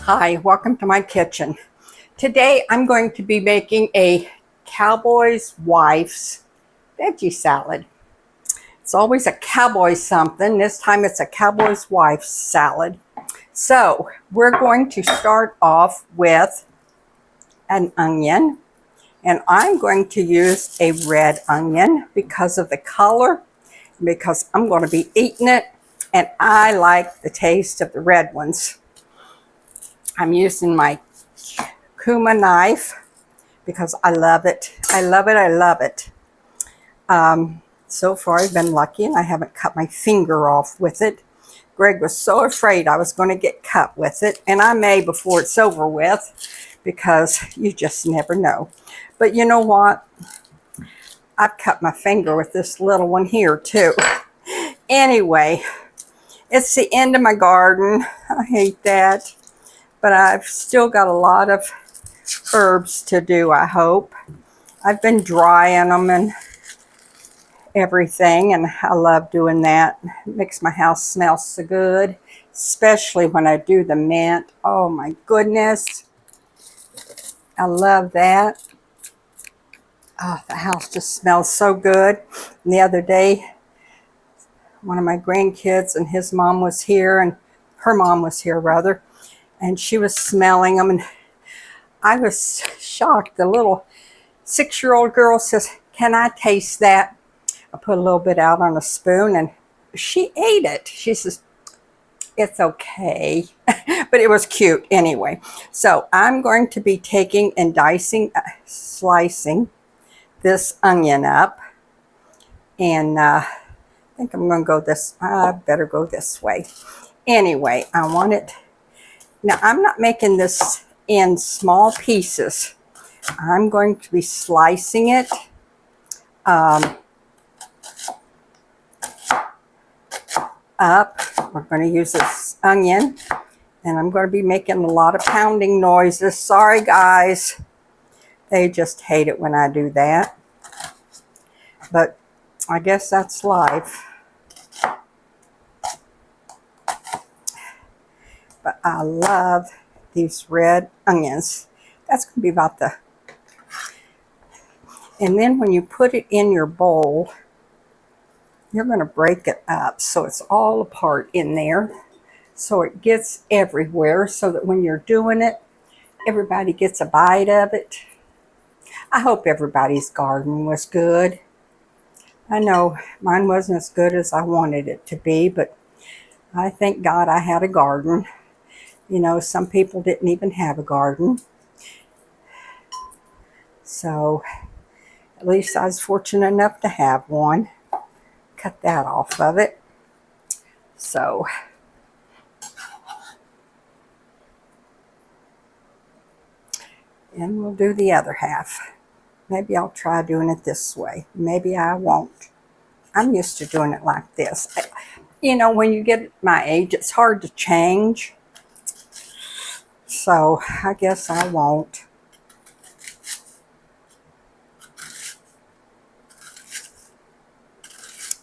Hi, welcome to my kitchen. Today I'm going to be making a cowboy's wife's veggie salad. It's always a cowboy something. This time it's a cowboy's wife's salad. So we're going to start off with an onion, and I'm going to use a red onion because of the color, because I'm going to be eating it and I like the taste of the red ones. I'm using my Kuma knife because I love it. I love it. I love it. So far I've been lucky and I haven't cut my finger off with it. Greg was so afraid I was going to get cut with it, and I may before it's over with, because you just never know. But you know what? I've cut my finger with this little one here too. Anyway, it's the end of my garden. I hate that. But I've still got a lot of herbs to do, I hope. I've been drying them and everything, and I love doing that. It makes my house smell so good, especially when I do the mint. Oh my goodness. I love that. Oh, the house just smells so good. And the other day, one of my grandkids and his mom was here, and her mom was here rather, and she was smelling them, and I was shocked. The little 6-year-old girl says, "Can I taste that?" I put a little bit out on a spoon, and she ate it. She says, "It's okay." But it was cute anyway. So I'm going to be taking and slicing this onion up, and I think I'm going to go I better go this way. Anyway, I want it. Now, I'm not making this in small pieces. I'm going to be slicing it up. We're going to use this onion, and I'm going to be making a lot of pounding noises. Sorry, guys. They just hate it when I do that. But I guess that's life. But I love these red onions. That's going to be about the... And then when you put it in your bowl, you're going to break it up so it's all apart in there, so it gets everywhere, so that when you're doing it, everybody gets a bite of it. I hope everybody's garden was good. I know mine wasn't as good as I wanted it to be, but I thank God I had a garden. You know, some people didn't even have a garden. So at least I was fortunate enough to have one. Cut that off of it. So and we'll do the other half. Maybe I'll try doing it this way. Maybe I won't. I'm used to doing it like this. You know, when you get my age, it's hard to change. So I guess I won't.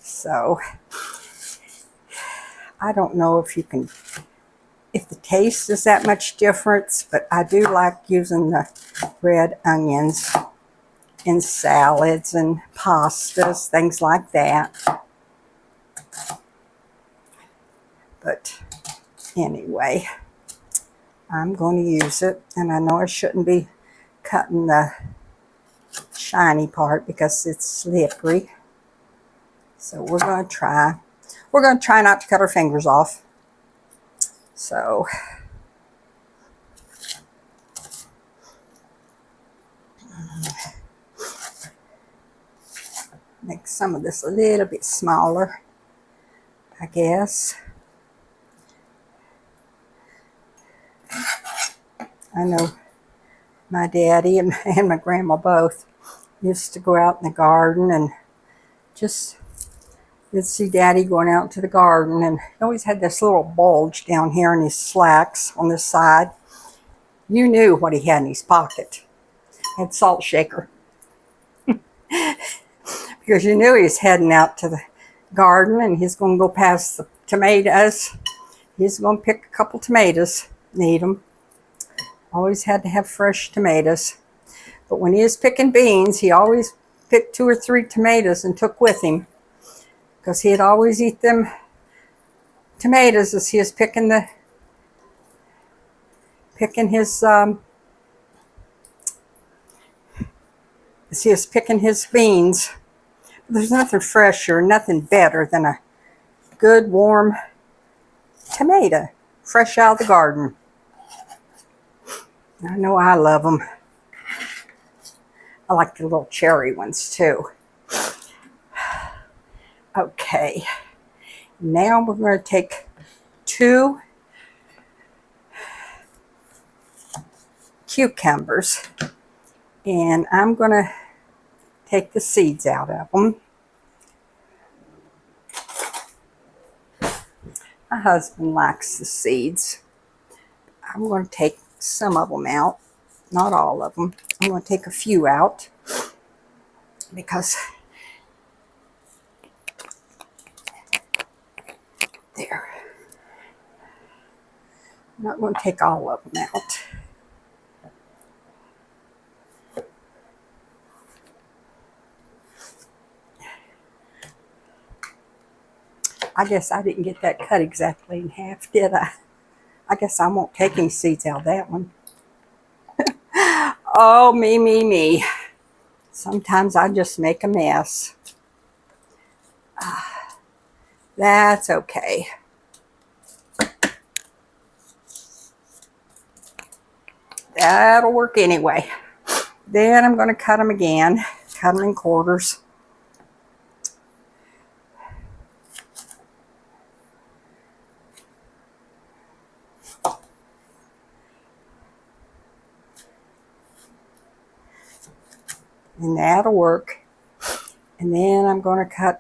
So I don't know if the taste is that much difference, but I do like using the red onions in salads and pastas, things like that. But anyway, I'm going to use it, and I know I shouldn't be cutting the shiny part because it's slippery. So we're going to try. We're going to try not to cut our fingers off. So make some of this a little bit smaller, I guess. I know my daddy and my grandma both used to go out in the garden, and just you'd see Daddy going out to the garden, and he always had this little bulge down here in his slacks on this side. You knew what he had in his pocket. He had salt shaker. Because you knew he was heading out to the garden, and he's going to go past the tomatoes. He's going to pick a couple tomatoes and eat them. Always had to have fresh tomatoes. But when he was picking beans, he always picked 2 or 3 tomatoes and took with him, because he'd always eat them tomatoes as he was picking his beans. There's nothing fresher, nothing better than a good warm tomato, fresh out of the garden. I know I love them. I like the little cherry ones too. Okay, now we're going to take 2 cucumbers, and I'm going to take the seeds out of them. My husband likes the seeds. I'm going to take some of them out, not all of them. I'm going to take a few out because there. I'm not going to take all of them out. I guess I didn't get that cut exactly in half, did I? I guess I won't take any seeds out of that one. Oh, me. Sometimes I just make a mess. That's okay. That'll work anyway. Then I'm going to cut them again. Cut them in quarters. And that'll work. And then I'm going to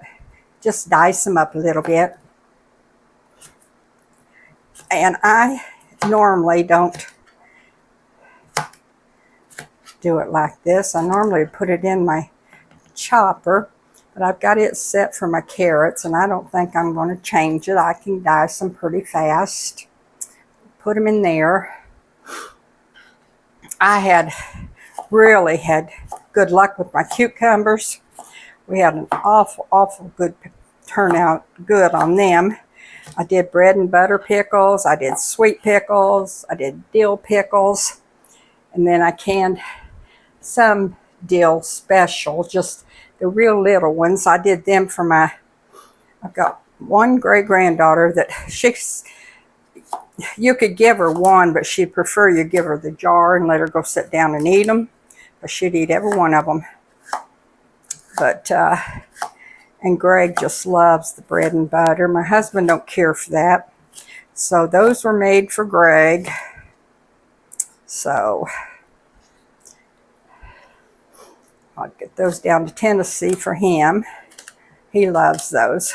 just dice them up a little bit. And I normally don't do it like this. I normally put it in my chopper, but I've got it set for my carrots, and I don't think I'm going to change it. I can dice them pretty fast. Put them in there. I really had good luck with my cucumbers. We had an awful good turnout good on them. I did bread and butter pickles. I did sweet pickles. I did dill pickles. And then I canned some dill special, just the real little ones. I did them for I've got one great-granddaughter that you could give her one, but she'd prefer you give her the jar and let her go sit down and eat them. But she'd eat every one of them. But, and Greg just loves the bread and butter. My husband don't care for that. So those were made for Greg. So I'll get those down to Tennessee for him. He loves those.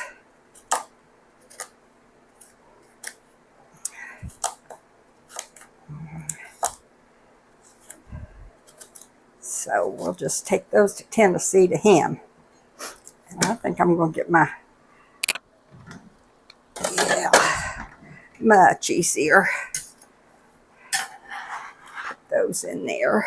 So we'll just take those to Tennessee to him. And I think I'm going to get much easier. Put those in there.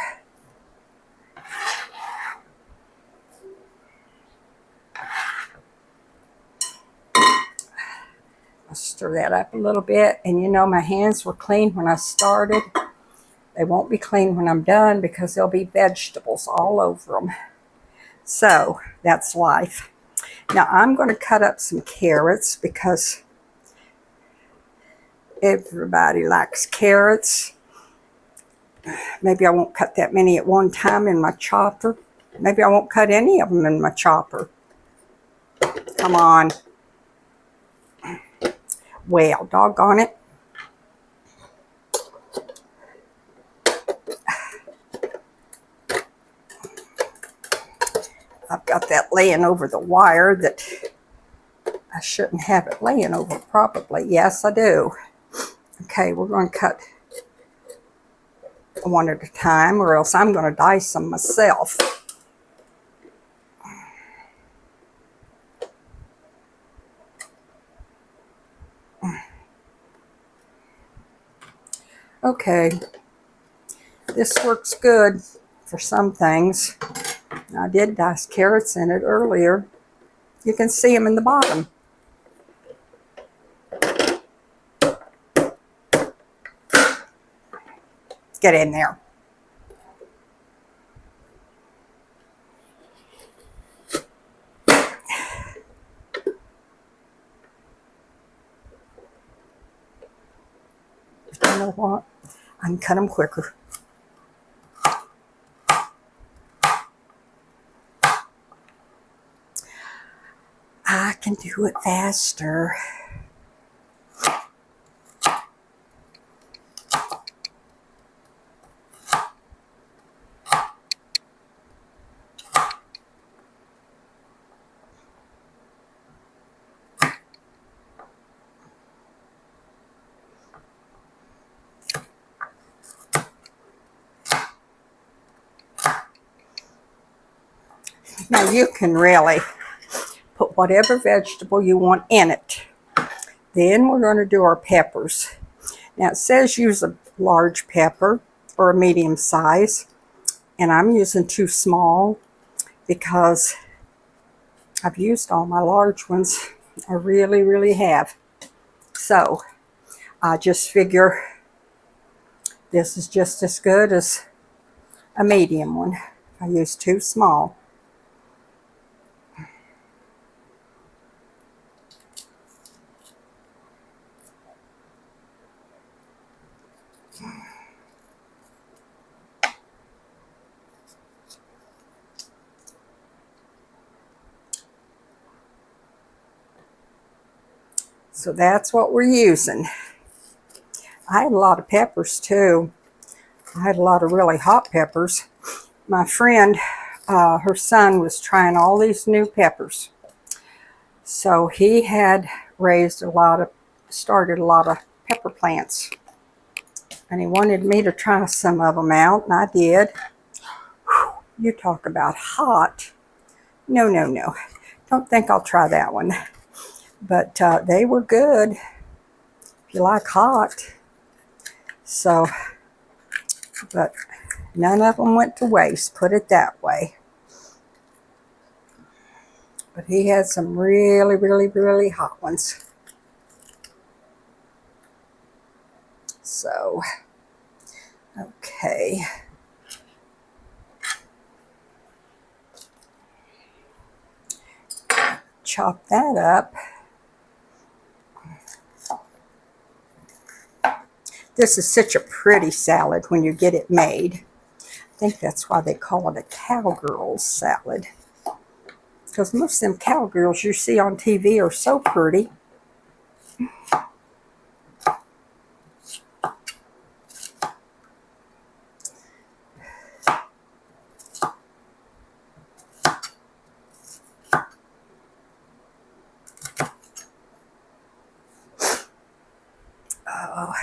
I'll stir that up a little bit. And you know, my hands were clean when I started. They won't be clean when I'm done because there'll be vegetables all over them. So that's life. Now I'm going to cut up some carrots because everybody likes carrots. Maybe I won't cut that many at one time in my chopper. Maybe I won't cut any of them in my chopper. Come on. Well, doggone it. I've got that laying over the wire that I shouldn't have it laying over probably. Yes, I do. Okay, we're going to cut one at a time, or else I'm going to dice them myself. Okay, This works good for some things. I did dice carrots in it earlier. You can see them in the bottom. Get in there. You know what? I can cut them quicker. I can do it faster. Now you can really put whatever vegetable you want in it. Then we're going to do our peppers. Now it says use a large pepper or a medium size, and I'm using 2 small because I've used all my large ones. I really, really have. So I just figure this is just as good as a medium one. I use 2 small. So that's what we're using. I had a lot of peppers too. I had a lot of really hot peppers. My friend, her son was trying all these new peppers. So he had started a lot of pepper plants. And he wanted me to try some of them out, and I did. Whew, you talk about hot. No, no, no. Don't think I'll try that one. But they were good if you like hot. So, but none of them went to waste, put it that way. But he had some really, really, really hot ones. So, okay. Chop that up. This is such a pretty salad when you get it made. I think that's why they call it a cowgirl's salad. Because most of them cowgirls you see on TV are so pretty. Oh.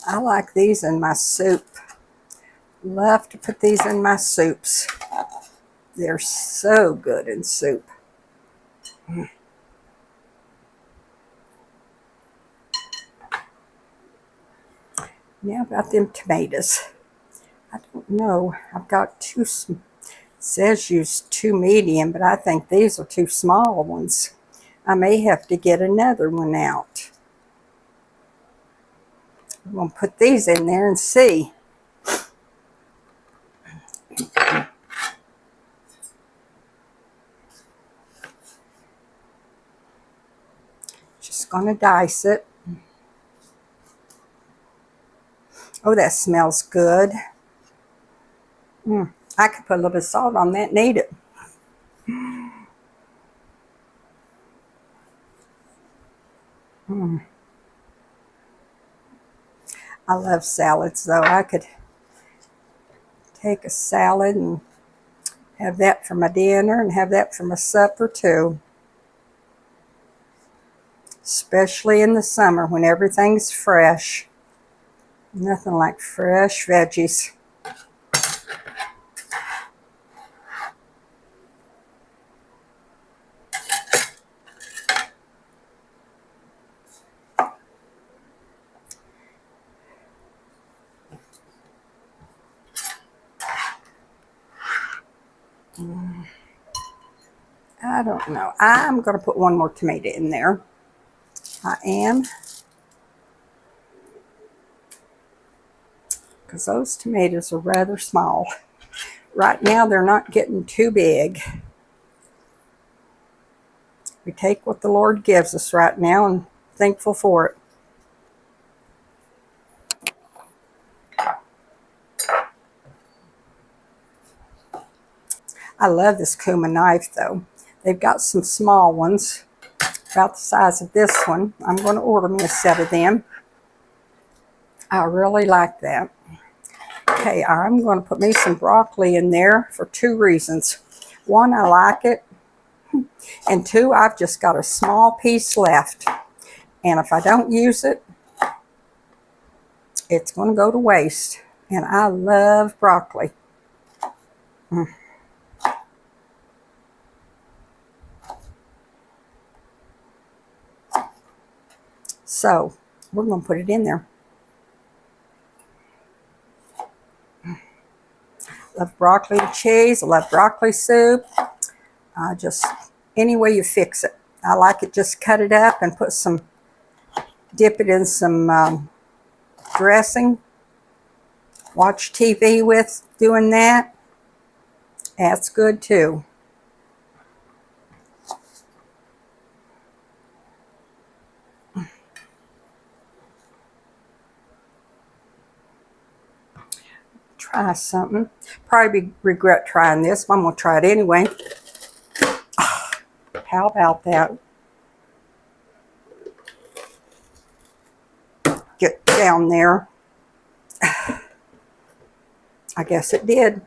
I like these in my soup. Love to put these in my soups. They're so good in soup. Now about them tomatoes. I don't know. I've got 2, it says use 2 medium, but I think these are 2 small ones. I may have to get another one out. I'm going to put these in there and see. Just going to dice it. Oh, that smells good. I could put a little bit of salt on that and eat it. I love salads, though. I could take a salad and have that for my dinner and have that for my supper, too. Especially in the summer when everything's fresh. Nothing like fresh veggies. I don't know. I'm going to put one more tomato in there. I am. Because those tomatoes are rather small. Right now, they're not getting too big. We take what the Lord gives us right now and thankful for it. I love this Kuma knife though. They've got some small ones about the size of this one. I'm going to order me a set of them. I really like that. Okay, I'm going to put me some broccoli in there for two reasons. One, I like it. And two, I've just got a small piece left. And if I don't use it, it's going to go to waste. And I love broccoli. So, we're going to put it in there. Love broccoli and cheese. I love broccoli soup. Just any way you fix it. I like it just cut it up and put some, dip it in some dressing. Watch TV with doing that. That's good too. Try something. Probably regret trying this, but I'm going to try it anyway. How about that? Get down there. I guess it did.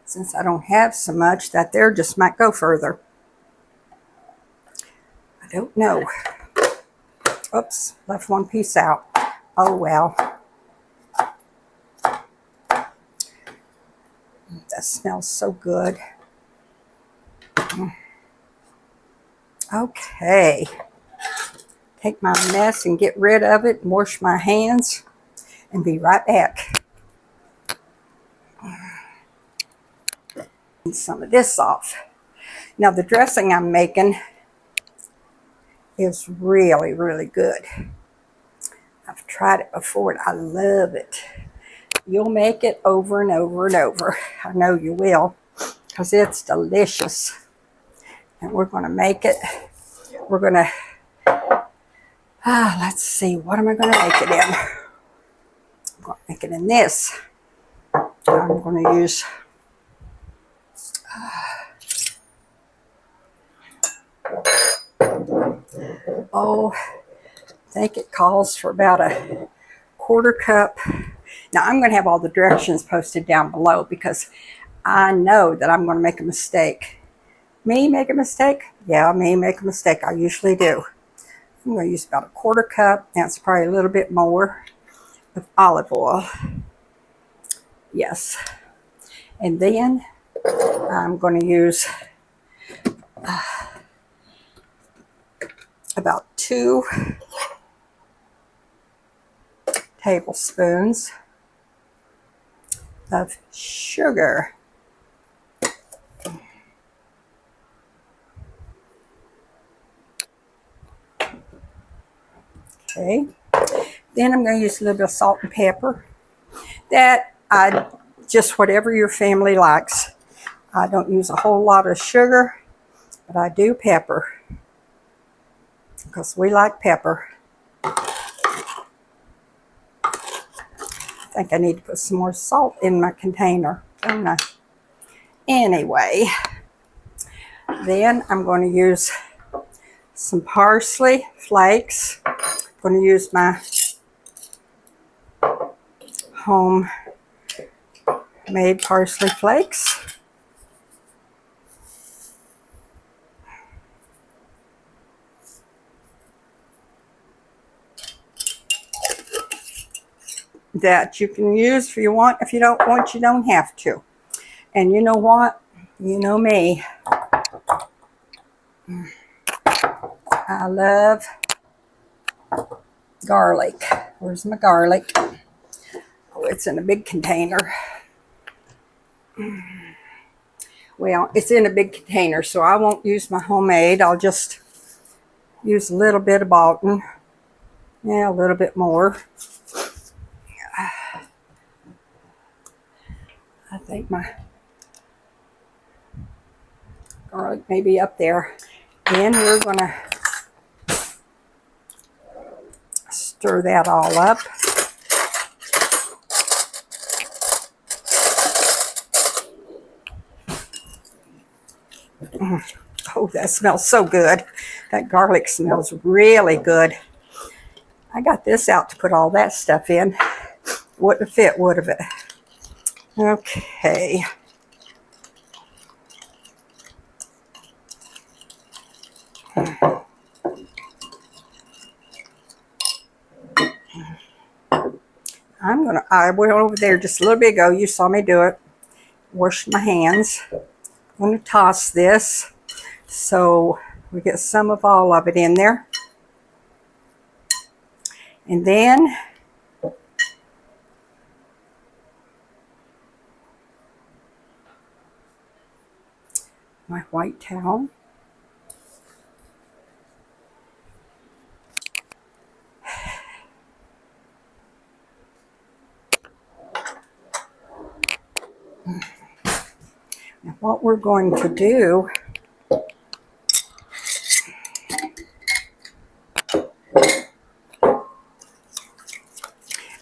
Since I don't have so much, that there just might go further. I don't know. Oops, left one piece out. Oh well. That smells so good. Okay. Take my mess and get rid of it and wash my hands and be right back. And some of this off. Now the dressing I'm making is really, really good. I've tried it before and I love it. You'll make it over and over and over. I know you will, because it's delicious. And we're going to make it. We're going to, let's see, what am I going to make it in? I'm going to make it in this. I'm going to use I think it calls for about a quarter cup. Now I'm going to have all the directions posted down below because I know that I'm going to make a mistake. Me make a mistake? Yeah, me make a mistake. I usually do. I'm going to use about a quarter cup. That's probably a little bit more of olive oil. Yes. And then I'm going to use about 2 tablespoons of sugar. Okay. Then I'm going to use a little bit of salt and pepper. That just whatever your family likes. I don't use a whole lot of sugar, but I do pepper because we like pepper. I think I need to put some more salt in my container, don't I? Anyway, then I'm going to use some parsley flakes. I'm going to use my homemade parsley flakes. that you can use if you want. If you don't want, you don't have to. And you know what? You know me. I love garlic. Where's my garlic? Oh, it's in a big container. Well, it's in a big container, so I won't use my homemade. I'll just use a little bit of Bolton. Yeah, a little bit more. I think my garlic may be up there. Then we're going to stir that all up. Oh, that smells so good. That garlic smells really good. I got this out to put all that stuff in. Wouldn't have fit, would it? Okay. I went over there just a little bit ago. You saw me do it. Washed my hands. I'm going to toss this so we get some of all of it in there. And then my white towel. Now what we're going to do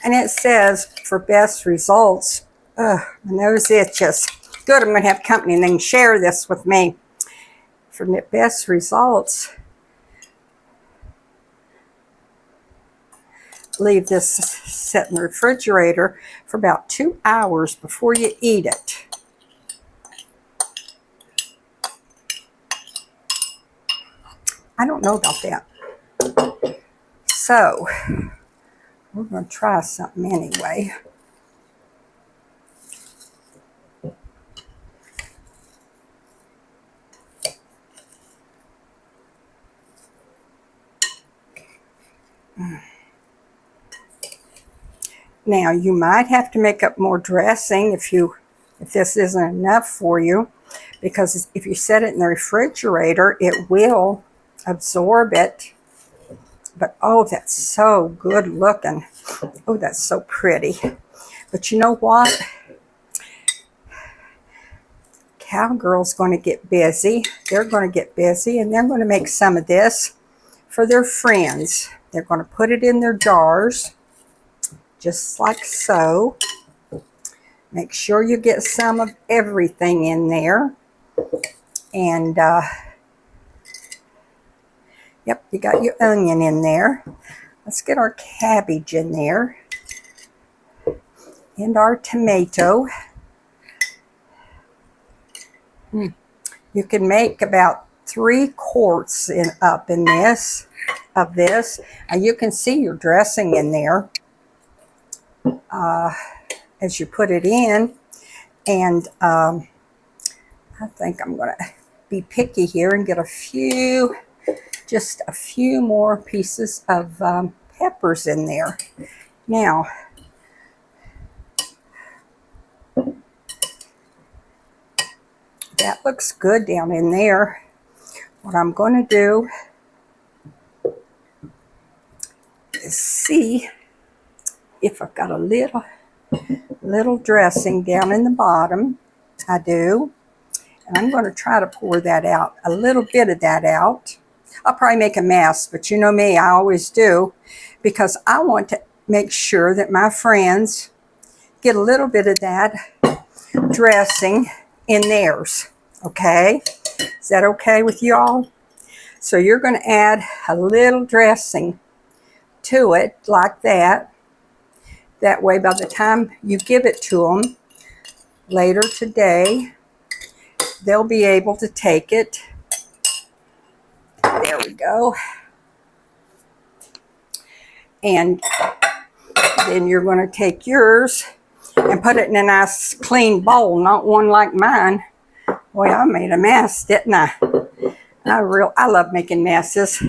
and it says for best results. Ugh, my nose itches. Good, I'm going to have company and they can share this with me. For the best results, leave this set in the refrigerator for about 2 hours before you eat it. I don't know about that. So, we're going to try something anyway. Now, you might have to make up more dressing if this isn't enough for you, because if you set it in the refrigerator, it will absorb it. But oh, that's so good looking. Oh, that's so pretty. But you know what? Cowgirl's going to get busy. They're going to get busy, and they're going to make some of this for their friends. They're going to put it in their jars, just like so. Make sure you get some of everything in there. And, yep, you got your onion in there. Let's get our cabbage in there. And our tomato. You can make about 3 quarts up in this, of this. And you can see your dressing in there as you put it in. And I think I'm going to be picky here and get just a few more pieces of peppers in there. Now, that looks good down in there. What I'm going to do is see if I've got a little dressing down in the bottom. I do. And I'm going to try to pour that out, a little bit of that out. I'll probably make a mess, but you know me, I always do, because I want to make sure that my friends get a little bit of that dressing in theirs. Okay? Is that okay with you all? So you're going to add a little dressing to it like that. That way, by the time you give it to them later today, they'll be able to take it. There we go. And then you're going to take yours and put it in a nice clean bowl, not one like mine. Boy, I made a mess, didn't I? I love making messes.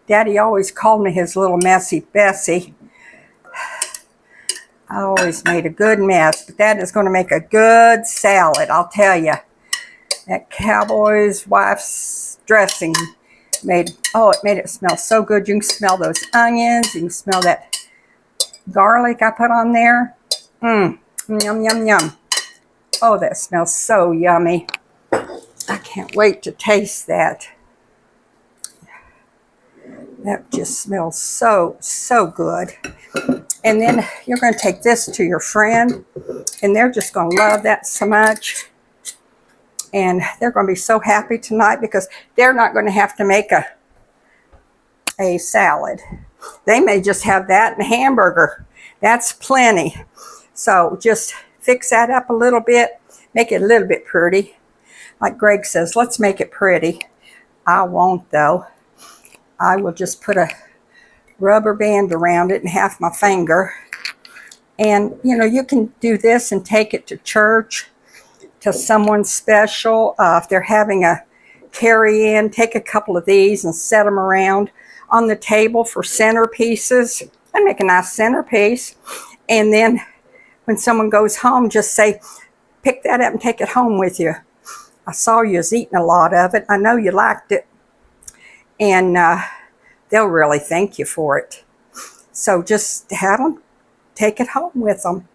Daddy always called me his little messy Bessie. I always made a good mess, but that is going to make a good salad, I'll tell you. That Cowboy's wife's dressing it made it smell so good. You can smell those onions. You can smell that garlic I put on there. Yum, yum, yum. Oh, that smells so yummy. I can't wait to taste that. That just smells so, so good. And then you're going to take this to your friend, and they're just going to love that so much. And they're going to be so happy tonight because they're not going to have to make a salad. They may just have that and a hamburger. That's plenty. So just fix that up a little bit. Make it a little bit pretty. Like Greg says, let's make it pretty. I won't though. I will just put a rubber band around it and half my finger. And you know, you can do this and take it to church, to someone special. If they're having a carry-in, take a couple of these and set them around on the table for centerpieces. And make a nice centerpiece. And then when someone goes home, just say, pick that up and take it home with you. I saw you was eating a lot of it. I know you liked it. And they'll really thank you for it. So just have them take it home with them.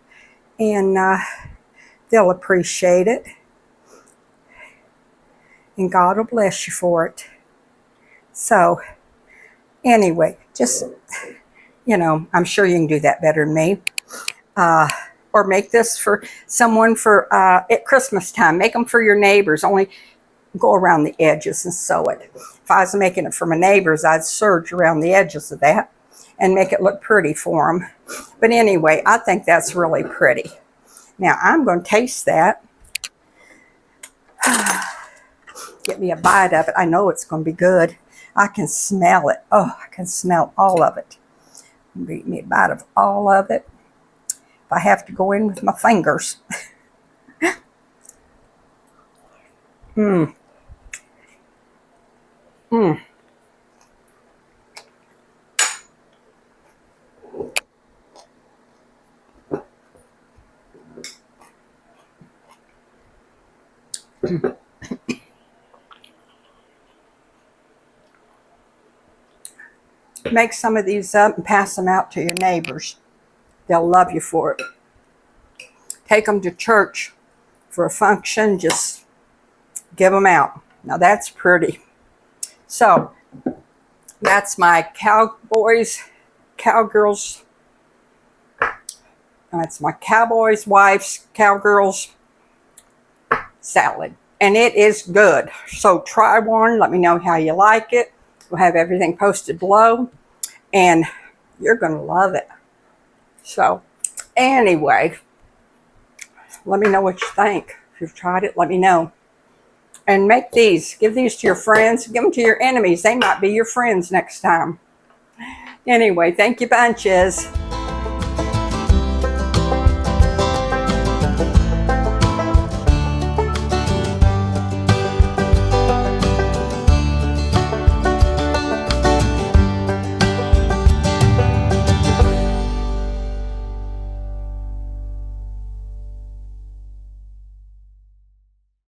And they'll appreciate it. And God will bless you for it. So anyway, just, you know, I'm sure you can do that better than me. Or make this for someone for at Christmas time. Make them for your neighbors. Only go around the edges and sew it. If I was making it for my neighbors, I'd serge around the edges of that and make it look pretty for them. But anyway, I think that's really pretty. Now, I'm going to taste that. Get me a bite of it. I know it's going to be good. I can smell it. Oh, I can smell all of it. Get me a bite of all of it. If I have to go in with my fingers. Make some of these up and pass them out to your neighbors. They'll love you for it. Take them to church for a function. Just give them out. Now that's pretty. So that's my Cowboys, Cowgirls. That's my Cowboys' wife's Cowgirls salad. And it is good. So try one. Let me know how you like it. We'll have everything posted below. And you're going to love it. So anyway, let me know what you think. If you've tried it, let me know. And make these. Give these to your friends. Give them to your enemies. They might be your friends next time. Anyway, thank you bunches.